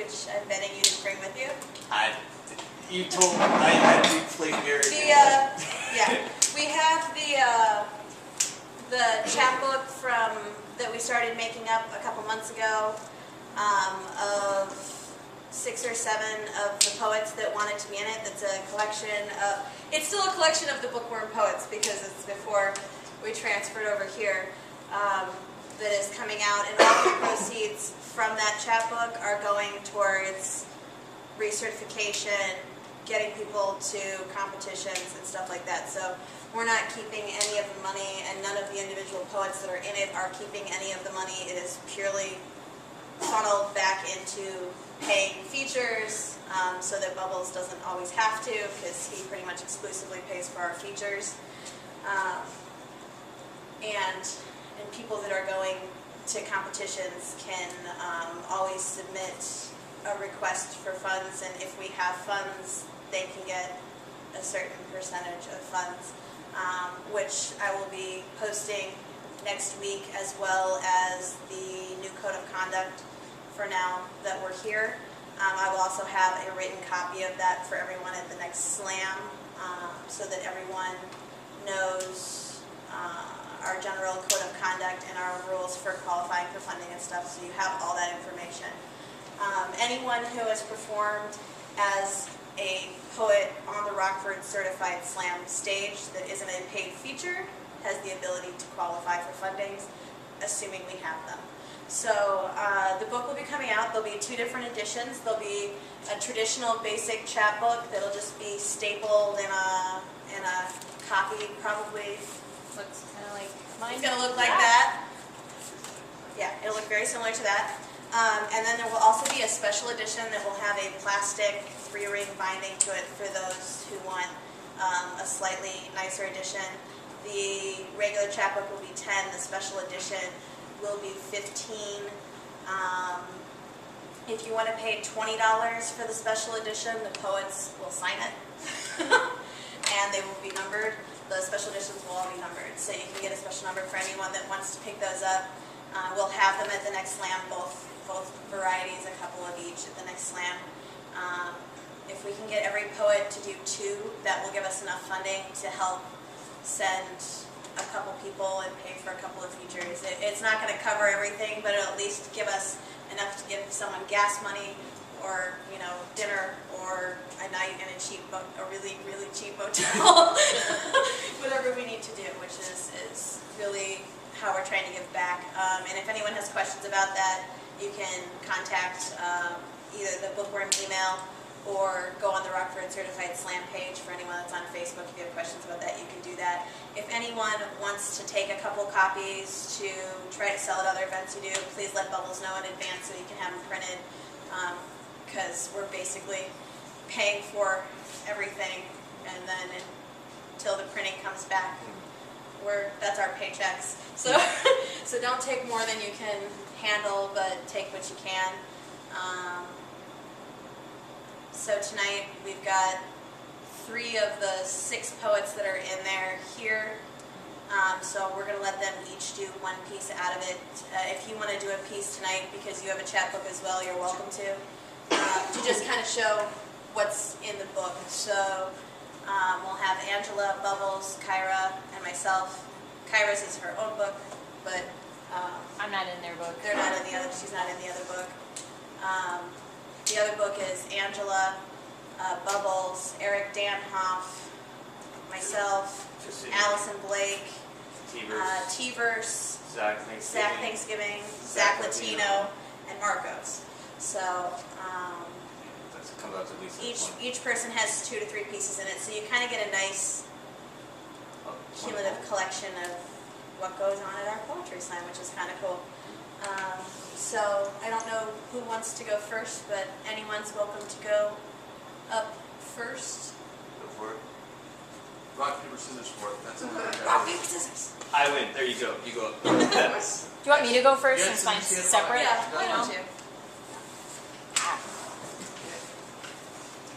which I'm betting you didn't bring with you. You told me I had to play here. Yeah, we have the chapbook that we started making up a couple months ago of 6 or 7 of the poets that wanted to be in it. That's a collection of, it's still a collection of the bookworm poets because it's before we transferred over here, that is coming out, and all the proceeds from that chapbook are going towards recertification, getting people to competitions and stuff like that. So we're not keeping any of the money, and none of the individual poets that are in it are keeping any of the money. It is purely funneled back into paying features, so that Bubbles doesn't always have to, because he pretty much exclusively pays for our features. And people that are going to competitions can always submit a request for funds, and if we have funds, they can get a certain percentage of funds, which I will be posting next week, as well as the new code of conduct for now that we're here. I will also have a written copy of that for everyone at the next slam, so that everyone knows our general code of conduct and our rules for qualifying for funding and stuff, so you have all that information. Anyone who has performed as a poet on the Rockford Certified Slam stage that isn't a paid feature has the ability to qualify for fundings, assuming we have them. So the book will be coming out. There'll be 2 different editions. There'll be a traditional basic chapbook that'll just be stapled in a copy, probably looks kind of like mine. It's going to look like that. Yeah, it'll look very similar to that. And then there will also be a special edition that will have a plastic 3-ring binding to it for those who want a slightly nicer edition. The regular chapbook will be 10. The special edition will be 15. If you want to pay $20 for the special edition, the poets will sign it, and they will be numbered. The special editions will all be numbered, so you can get a special number for anyone that wants to pick those up. We'll have them at the next slam, both varieties, a couple of each at the next slam. If we can get every poet to do 2, that will give us enough funding to help send a couple people and pay for a couple of features. It's not going to cover everything, but it'll at least give us enough to give someone gas money, or dinner, or a night in a really cheap motel, whatever we need to do, which is really how we're trying to give back. And if anyone has questions about that, you can contact either the bookworm email or go on the Rockford Certified Slam page for anyone that's on Facebook. If you have questions about that, you can do that. If anyone wants to take a couple copies to try to sell at other events you do, please let Bubbles know in advance so you can have them printed, because we're basically paying for everything, and then until the printing comes back, that's our paychecks. So so don't take more than you can handle, but take what you can. So tonight we've got 3 of the 6 poets that are in there here. So we're going to let them each do 1 piece out of it. If you want to do a piece tonight because you have a chapbook as well, you're welcome to just kind of show what's in the book. So we'll have Angela, Bubbles, Kyra, and myself. Kyra's is her own book, but I'm not in their book. They're not in the other. She's not in the other book. The other book is Angela, Bubbles, Eric Danhoff, myself, Allison Blake, T-Verse, Zach Thanksgiving, Zach Latino, and Marcos. So comes out to at least each person has 2 to 3 pieces in it, so you kind of get a nice cumulative collection of what goes on at our poetry slam, which is kind of cool. So I don't know who wants to go first, but anyone's welcome to go up first. Go for it. Rock, paper, scissors for it. That's it. Rock, paper, scissors. I win. There you go. You go up. Do you want me to go first Yeah, since mine's since you have separate? Yeah, You I know? want to.